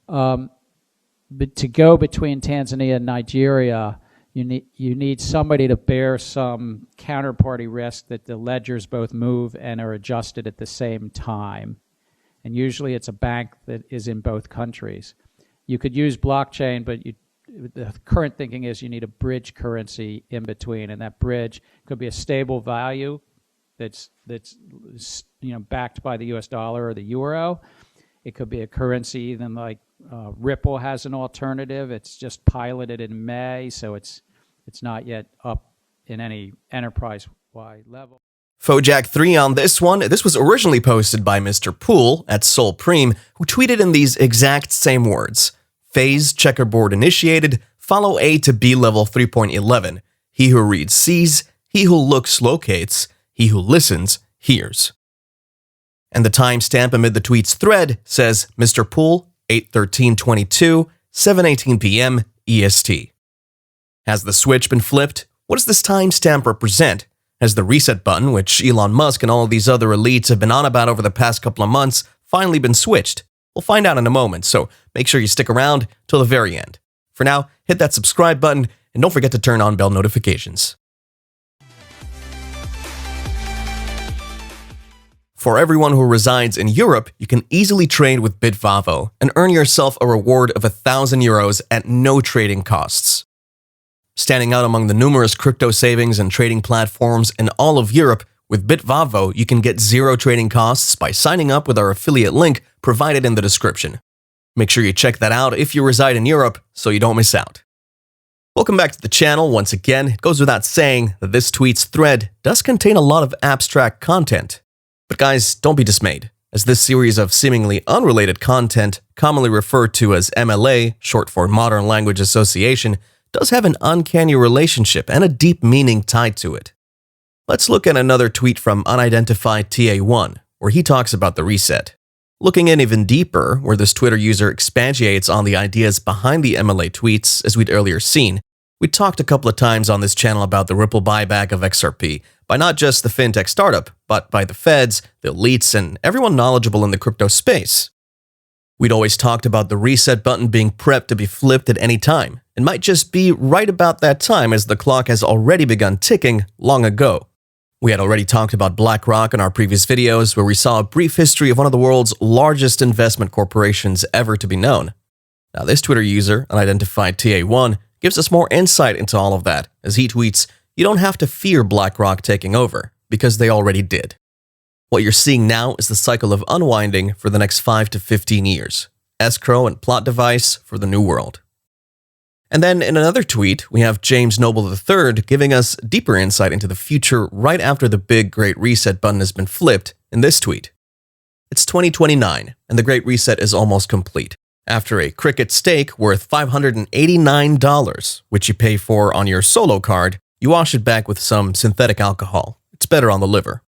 But to go between Tanzania and Nigeria, you need somebody to bear some counterparty risk that the ledgers both move and are adjusted at the same time. And usually it's a bank that is in both countries. You could use blockchain, but the current thinking is you need a bridge currency in between, and that bridge could be a stable value that's backed by the US dollar or the euro. It could be a currency even like Ripple has an alternative. It's just piloted in May, so it's not yet up in any enterprise-wide level. Fojack3 on this one. This was originally posted by Mr. Poole at Solpreme, who tweeted in these exact same words. Phase checkerboard initiated. Follow A to B level 3.11. He who reads sees. He who looks locates. He who listens hears. And the timestamp amid the tweet's thread says Mr. Poole, 8/13/22, 7:18 p.m. EST. Has the switch been flipped? What does this timestamp represent? Has the reset button, which Elon Musk and all of these other elites have been on about over the past couple of months, finally been switched? We'll find out in a moment, so make sure you stick around till the very end. For now, hit that subscribe button and don't forget to turn on bell notifications. For everyone who resides in Europe, you can easily trade with Bitvavo and earn yourself a reward of €1,000 at no trading costs. Standing out among the numerous crypto savings and trading platforms in all of Europe, with Bitvavo, you can get zero trading costs by signing up with our affiliate link provided in the description. Make sure you check that out if you reside in Europe so you don't miss out. Welcome back to the channel once again. It goes without saying that this tweet's thread does contain a lot of abstract content. But guys, don't be dismayed, as this series of seemingly unrelated content, commonly referred to as MLA, short for Modern Language Association, does have an uncanny relationship and a deep meaning tied to it. Let's look at another tweet from Unidentified TA1, where he talks about the reset. Looking in even deeper, where this Twitter user expatiates on the ideas behind the MLA tweets, as we'd earlier seen, we talked a couple of times on this channel about the Ripple buyback of XRP, by not just the fintech startup, but by the feds, the elites, and everyone knowledgeable in the crypto space. We'd always talked about the reset button being prepped to be flipped at any time, and might just be right about that time as the clock has already begun ticking long ago. We had already talked about BlackRock in our previous videos, where we saw a brief history of one of the world's largest investment corporations ever to be known. Now this Twitter user, Unidentified TA1, gives us more insight into all of that, as he tweets, "You don't have to fear BlackRock taking over, because they already did. What you're seeing now is the cycle of unwinding for the next 5 to 15 years. Escrow and plot device for the new world." And then in another tweet, we have James Noble III giving us deeper insight into the future right after the big Great Reset button has been flipped in this tweet. It's 2029, and the Great Reset is almost complete. After a Cricket stake worth $589, which you pay for on your solo card, you wash it back with some synthetic alcohol. It's better on the liver.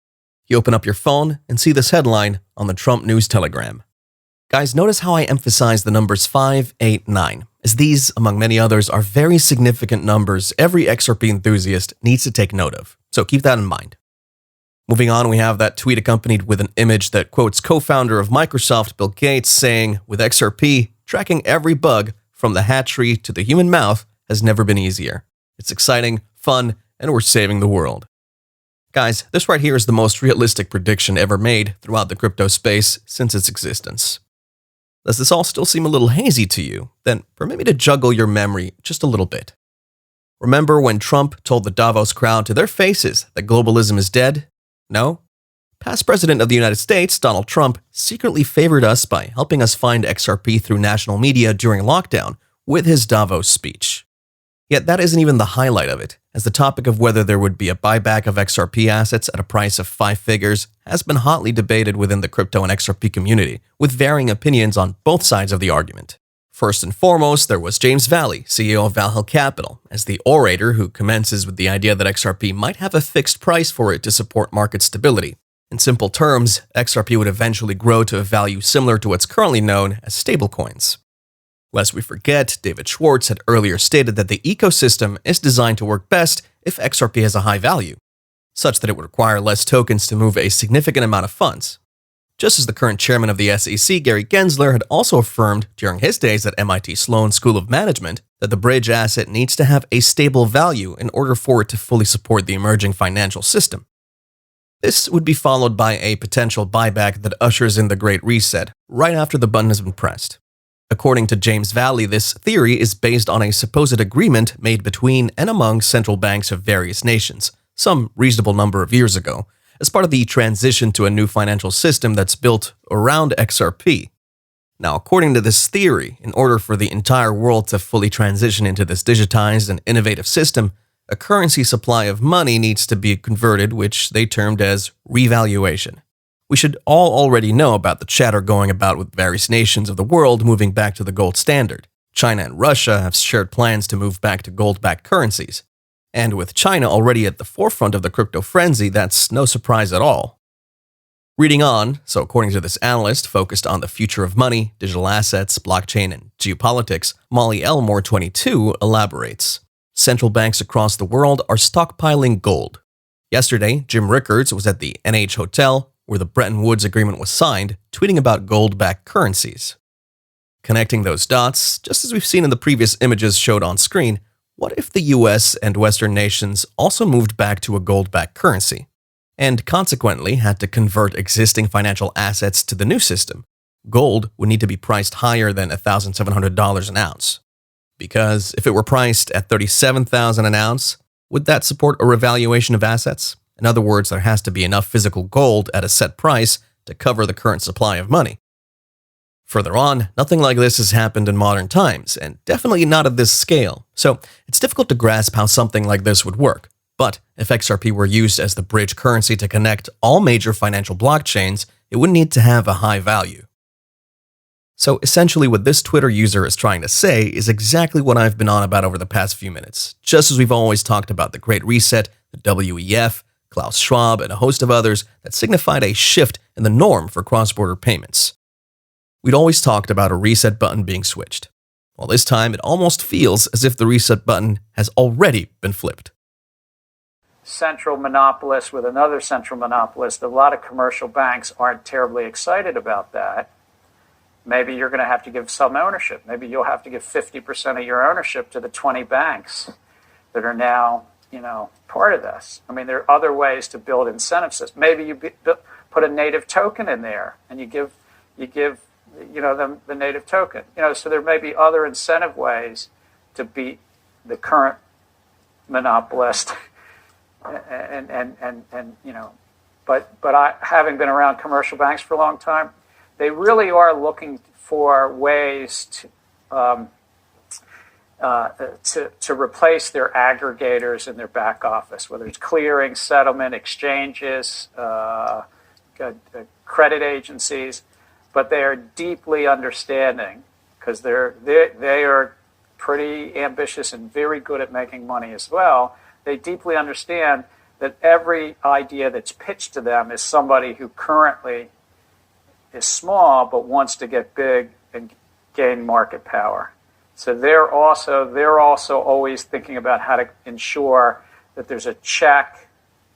You open up your phone and see this headline on the Trump News Telegram. Guys, notice how I emphasize the numbers 5, 8, 9, as these, among many others, are very significant numbers every XRP enthusiast needs to take note of, so keep that in mind. Moving on, we have that tweet accompanied with an image that quotes co-founder of Microsoft, Bill Gates, saying, "With XRP, tracking every bug from the hatchery to the human mouth has never been easier. It's exciting, fun, and we're saving the world." Guys, this right here is the most realistic prediction ever made throughout the crypto space since its existence. Does this all still seem a little hazy to you? Then permit me to juggle your memory just a little bit. Remember when Trump told the Davos crowd to their faces that globalism is dead? No? Past President of the United States, Donald Trump, secretly favored us by helping us find XRP through national media during lockdown with his Davos speech. Yet that isn't even the highlight of it, as the topic of whether there would be a buyback of XRP assets at a price of 5 figures has been hotly debated within the crypto and XRP community, with varying opinions on both sides of the argument. First and foremost, there was James Valley, CEO of Valhall Capital, as the orator who commences with the idea that XRP might have a fixed price for it to support market stability. In simple terms, XRP would eventually grow to a value similar to what's currently known as stablecoins. Lest we forget, David Schwartz had earlier stated that the ecosystem is designed to work best if XRP has a high value, such that it would require less tokens to move a significant amount of funds. just as the current chairman of the SEC, Gary Gensler, had also affirmed during his days at MIT Sloan School of Management that the bridge asset needs to have a stable value in order for it to fully support the emerging financial system. This would be followed by a potential buyback that ushers in the Great Reset right after the button has been pressed. According to James Valley, this theory is based on a supposed agreement made between and among central banks of various nations, some reasonable number of years ago, as part of the transition to a new financial system that's built around XRP. Now, according to this theory, in order for the entire world to fully transition into this digitized and innovative system, a currency supply of money needs to be converted, which they termed as revaluation. We should all already know about the chatter going about with various nations of the world moving back to the gold standard. China and Russia have shared plans to move back to gold-backed currencies. And with China already at the forefront of the crypto frenzy, that's no surprise at all. Reading on, so according to this analyst focused on the future of money, digital assets, blockchain, and geopolitics, Molly Elmore 22 elaborates. Central banks across the world are stockpiling gold. Yesterday, Jim Rickards was at the NH Hotel, where the Bretton Woods Agreement was signed, tweeting about gold-backed currencies. Connecting those dots, just as we've seen in the previous images showed on screen, what if the US and Western nations also moved back to a gold-backed currency, and consequently had to convert existing financial assets to the new system? Gold would need to be priced higher than $1,700 an ounce. Because if it were priced at $37,000 an ounce, would that support a revaluation of assets? In other words, there has to be enough physical gold at a set price to cover the current supply of money. Further on, nothing like this has happened in modern times, and definitely not at this scale, so it's difficult to grasp how something like this would work. But if XRP were used as the bridge currency to connect all major financial blockchains, it would need to have a high value. So essentially what this Twitter user is trying to say is exactly what I've been on about over the past few minutes, just as we've always talked about the Great Reset, the WEF, Klaus Schwab, and a host of others that signified a shift in the norm for cross-border payments. We'd always talked about a reset button being switched. Well, this time it almost feels as if the reset button has already been flipped. Central monopolist with another central monopolist, a lot of commercial banks aren't terribly excited about that. Maybe you're going to have to give some ownership. Maybe you'll have to give 50% of your ownership to the 20 banks that are now, part of this. I mean, there are other ways to build incentive systems. Maybe you put a native token in there, and you give them the native token. So there may be other incentive ways to beat the current monopolist. But I, having been around commercial banks for a long time, they really are looking for ways to replace their aggregators in their back office, whether it's clearing, settlement, exchanges, credit agencies. But they are deeply understanding, because they are pretty ambitious and very good at making money as well. They deeply understand that every idea that's pitched to them is somebody who currently is small but wants to get big and gain market power. So they're also always thinking about how to ensure that there's a check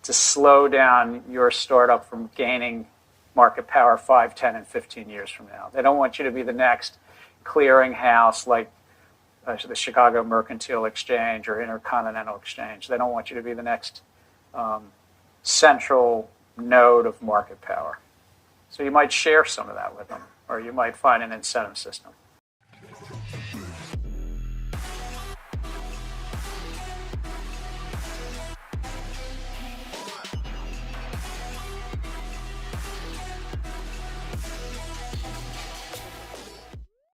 to slow down your startup from gaining market power 5, 10, and 15 years from now. They don't want you to be the next clearinghouse like the Chicago Mercantile Exchange or Intercontinental Exchange. They don't want you to be the next central node of market power. So you might share some of that with them, or you might find an incentive system.